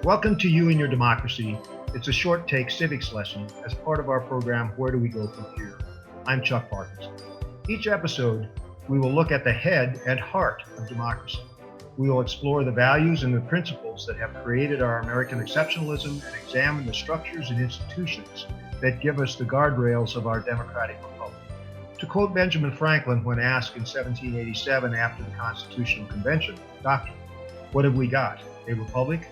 Welcome to You and Your Democracy. It's a short take civics lesson as part of our program, Where Do We Go From Here? I'm Chuck Parkinson. Each episode, we will look at the head and heart of democracy. We will explore the values and the principles that have created our American exceptionalism and examine the structures and institutions that give us the guardrails of our democratic republic. To quote Benjamin Franklin when asked in 1787 after the Constitutional Convention, "Doctor, what have we got, a republic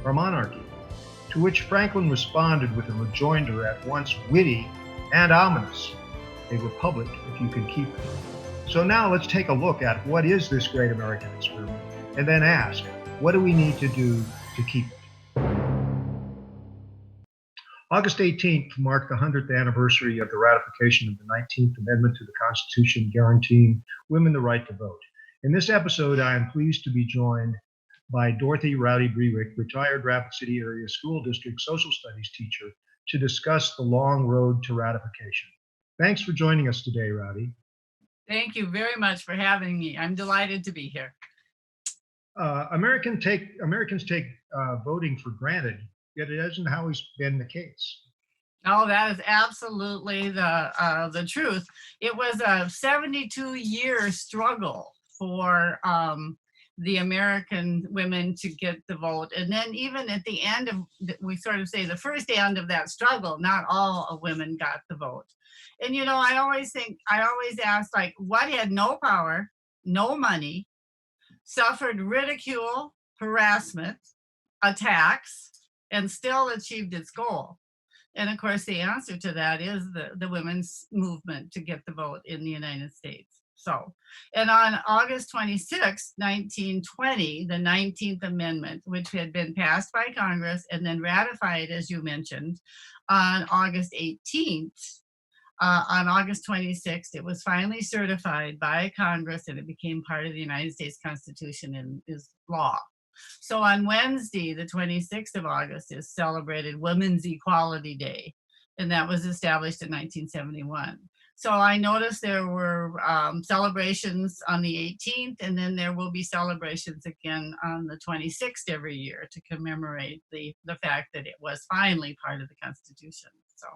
or monarchy?" To which Franklin responded with a rejoinder at once witty and ominous, "A republic if you can keep it." So now let's take a look at what is this great American experiment, and then ask, what do we need to do to keep it? August 18th marked the 100th anniversary of the ratification of the 19th Amendment to the Constitution guaranteeing women the right to vote. In this episode, I am pleased to be joined by Dorothy Rowdy Brewick, retired Rapid City Area School District social studies teacher, to discuss the long road to ratification. Thanks for joining us today, Rowdy. Thank you very much for having me. I'm delighted to be here. Americans take voting for granted, yet it hasn't always been the case. Oh, that is absolutely the truth. It was a 72-year struggle for the American women to get the vote. And then even at the end of, we sort of say the first end of that struggle, not all of women got the vote. And, you know, I always ask, like, what had no power, no money, suffered ridicule, harassment, attacks, and still achieved its goal? And of course, the answer to that is the women's movement to get the vote in the United States. So, and on August 26, 1920, the 19th Amendment, which had been passed by Congress and then ratified, as you mentioned, on August 18th, on August 26th, it was finally certified by Congress and it became part of the United States Constitution and is law. So on Wednesday, the 26th of August, is celebrated Women's Equality Day, and that was established in 1971. So I noticed there were celebrations on the 18th, and then there will be celebrations again on the 26th every year to commemorate the fact that it was finally part of the Constitution. So,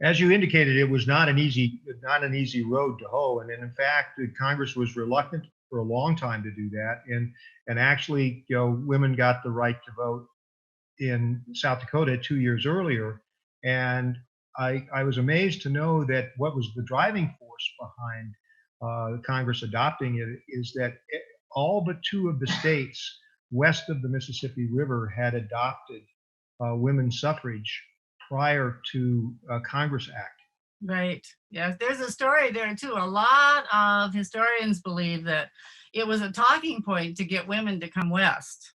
as you indicated, it was not an easy road to hoe, and in fact, Congress was reluctant for a long time to do that, and actually, women got the right to vote in South Dakota 2 years earlier, and I was amazed to know that what was the driving force behind Congress adopting it is that all but two of the states west of the Mississippi River had adopted women's suffrage prior to Congress Act. Right. Yes, there's a story there too. A lot of historians believe that it was a talking point to get women to come west.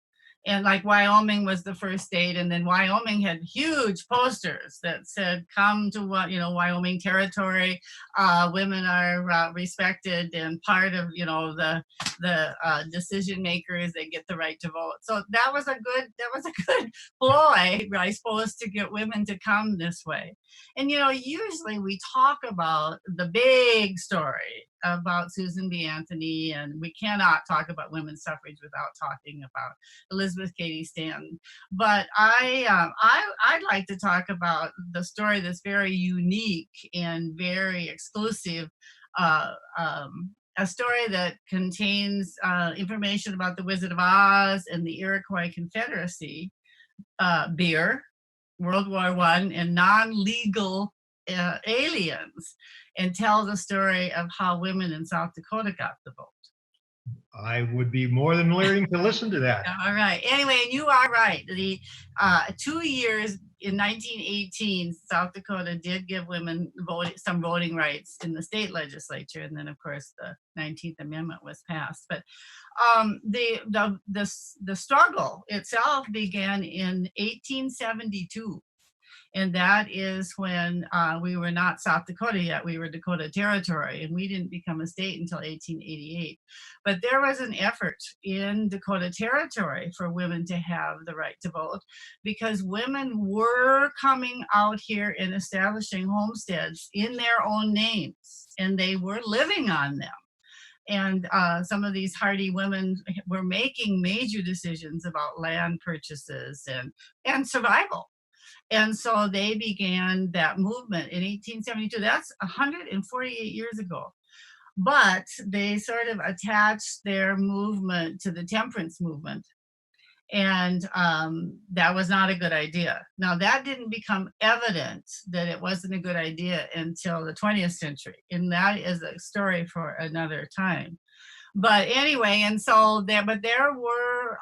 And like Wyoming was the first state, and then Wyoming had huge posters that said, "Come to Wyoming territory. Women are respected and part of the decision makers. They get the right to vote." So that was a good ploy, I suppose, to get women to come this way. And usually we talk about the big story about Susan B. Anthony, and we cannot talk about women's suffrage without talking about Elizabeth Cady Stanton. But I'd like to talk about the story that's very unique and very exclusive. A story that contains information about the Wizard of Oz and the Iroquois Confederacy, beer, World War I, and non-legal aliens, and tell the story of how women in South Dakota got the vote. I would be more than willing to listen to that. All right. Anyway, and you are right. The 2 years in 1918, South Dakota did give women some voting rights in the state legislature, and then, of course, the 19th Amendment was passed. But the struggle itself began in 1872. And that is when we were not South Dakota yet. We were Dakota Territory, and we didn't become a state until 1888. But there was an effort in Dakota Territory for women to have the right to vote, because women were coming out here and establishing homesteads in their own names, and they were living on them. And some of these hardy women were making major decisions about land purchases and survival. And so they began that movement in 1872. That's 148 years ago. But they sort of attached their movement to the temperance movement. And that was not a good idea. Now, that didn't become evident that it wasn't a good idea until the 20th century. And that is a story for another time. But anyway, and so there were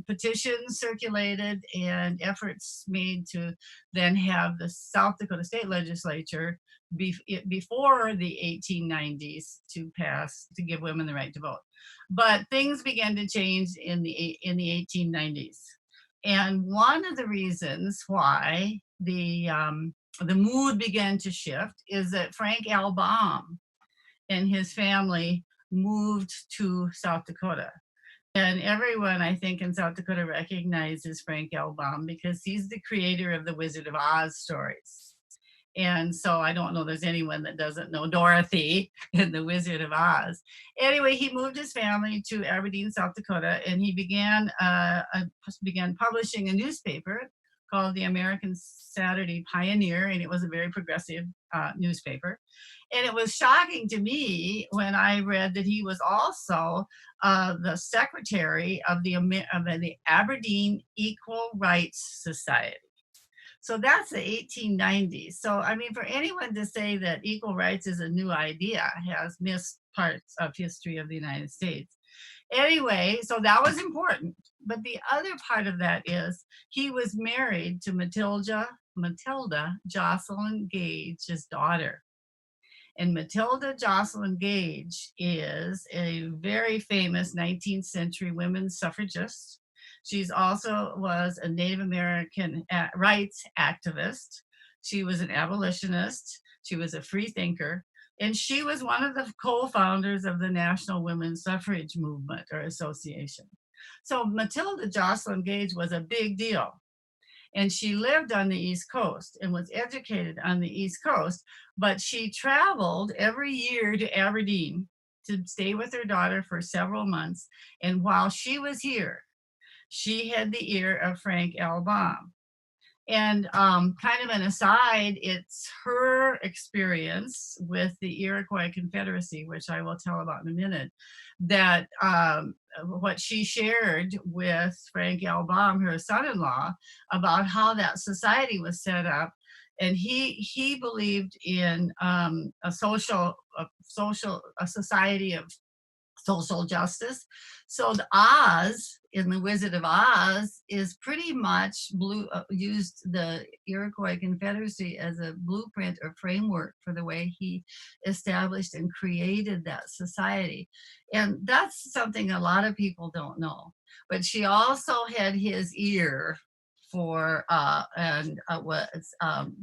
petitions circulated and efforts made to then have the South Dakota State Legislature before the 1890s to give women the right to vote. But things began to change in the 1890s, and one of the reasons why the mood began to shift is that Frank L. Baum and his family moved to South Dakota. And everyone, I think, in South Dakota recognizes Frank L. Baum because he's the creator of the Wizard of Oz stories. And so I don't know there's anyone that doesn't know Dorothy and the Wizard of Oz. Anyway, he moved his family to Aberdeen, South Dakota, and he began publishing a newspaper called the American Saturday Pioneer, and it was a very progressive newspaper. And it was shocking to me when I read that he was also the secretary of the Aberdeen Equal Rights Society. So that's the 1890s. So, I mean, for anyone to say that equal rights is a new idea has missed parts of history of the United States. Anyway, so that was important. But the other part of that is he was married to Matilda Jocelyn Gage's daughter. And Matilda Jocelyn Gage is a very famous 19th century women's suffragist. She's also was a Native American rights activist. She was an abolitionist. She was a free thinker. And she was one of the co-founders of the National Women's Suffrage Movement or Association. So Matilda Jocelyn Gage was a big deal. And she lived on the East Coast and was educated on the East Coast, but she traveled every year to Aberdeen to stay with her daughter for several months. And while she was here, she had the ear of Frank L. Baum. And kind of an aside, it's her experience with the Iroquois Confederacy, which I will tell about in a minute, that what she shared with Frank L. Baum, her son-in-law, about how that society was set up. And he believed in a society of social justice. So the Oz in the Wizard of Oz is pretty much used the Iroquois Confederacy as a blueprint or framework for the way he established and created that society. And that's something a lot of people don't know. But she also had his ear for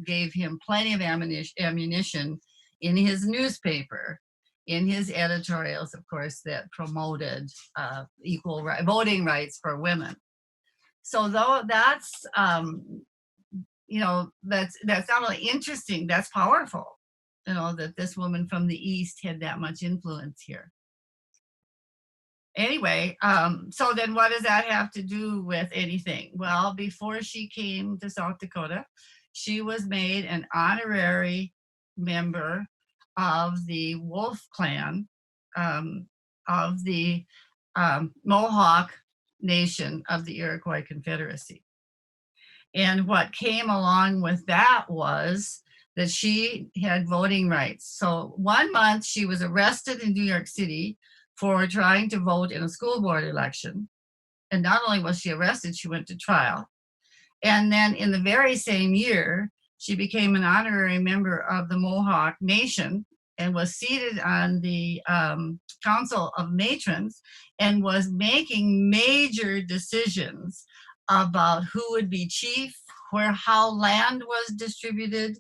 gave him plenty of ammunition in his newspaper, in his editorials, of course, that promoted equal voting rights for women. So though that's that's not only interesting, that's powerful, that this woman from the East had that much influence here. Anyway, so then what does that have to do with anything? Well, before she came to South Dakota, she was made an honorary member of the Wolf Clan of the Mohawk Nation of the Iroquois Confederacy. And what came along with that was that she had voting rights. So 1 month she was arrested in New York City for trying to vote in a school board election. And not only was she arrested, she went to trial. And then in the very same year, she became an honorary member of the Mohawk Nation and was seated on the Council of Matrons and was making major decisions about who would be chief, how land was distributed,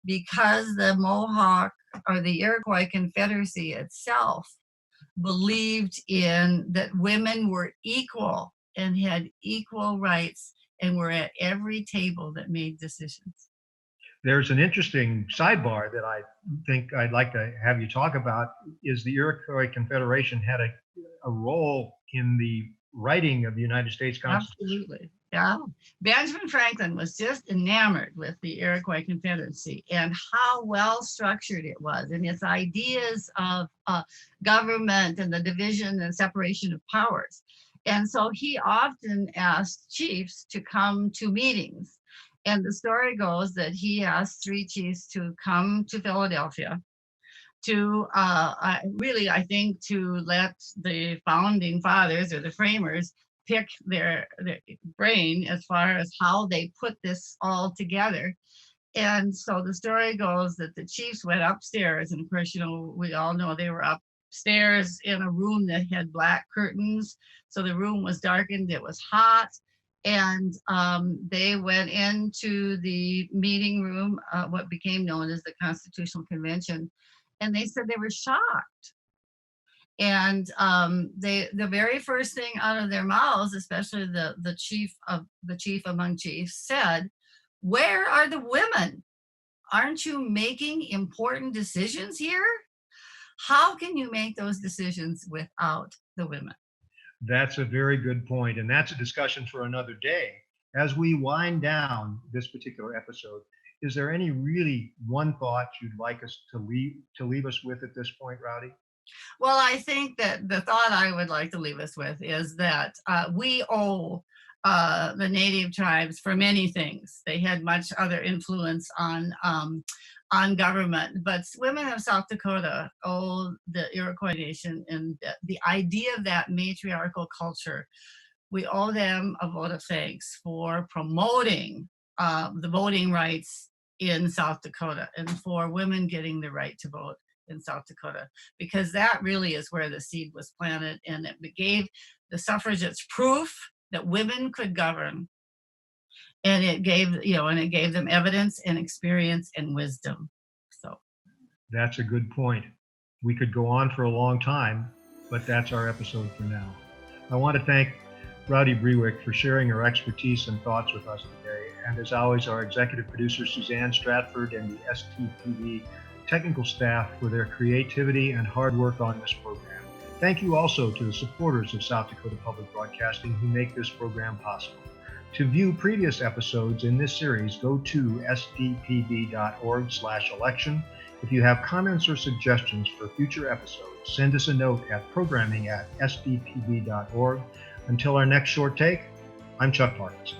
because the Mohawk or the Iroquois Confederacy itself believed in that women were equal and had equal rights and were at every table that made decisions. There's an interesting sidebar that I think I'd like to have you talk about is the Iroquois Confederation had a role in the writing of the United States Constitution. Absolutely. Yeah. Benjamin Franklin was just enamored with the Iroquois Confederacy and how well structured it was and its ideas of government and the division and separation of powers. And so he often asked chiefs to come to meetings. And the story goes that he asked 3 chiefs to come to Philadelphia to really, I think, to let the founding fathers or the framers pick their brain as far as how they put this all together. And so the story goes that the chiefs went upstairs, and of course, we all know they were upstairs in a room that had black curtains. So the room was darkened, it was hot. And they went into the meeting room, what became known as the Constitutional Convention, and they said they were shocked. And the very first thing out of their mouths, especially the chief among chiefs, said, "Where are the women? Aren't you making important decisions here? How can you make those decisions without the women?" That's a very good point, and that's a discussion for another day. As we wind down this particular episode, is there any really one thought you'd like us to leave us with at this point, Rowdy? Well, I think that the thought I would like to leave us with is that we owe the native tribes for many things. They had much other influence on government, but women of South Dakota owe the Iroquois Nation and the idea of that matriarchal culture. We owe them a vote of thanks for promoting the voting rights in South Dakota and for women getting the right to vote in South Dakota, because that really is where the seed was planted, and it gave the suffragettes proof that women could govern, and it gave them evidence and experience and wisdom. So that's a good point. We could go on for a long time, but that's our episode for now. I want to thank Rowdy Brewick for sharing her expertise and thoughts with us today, and as always, our executive producer Suzanne Stratford and the STPV technical staff for their creativity and hard work on this program. Thank you also to the supporters of South Dakota Public Broadcasting who make this program possible. To view previous episodes in this series, go to sdpb.org/election. If you have comments or suggestions for future episodes, send us a note at programming@sdpb.org. Until our next short take, I'm Chuck Parkinson.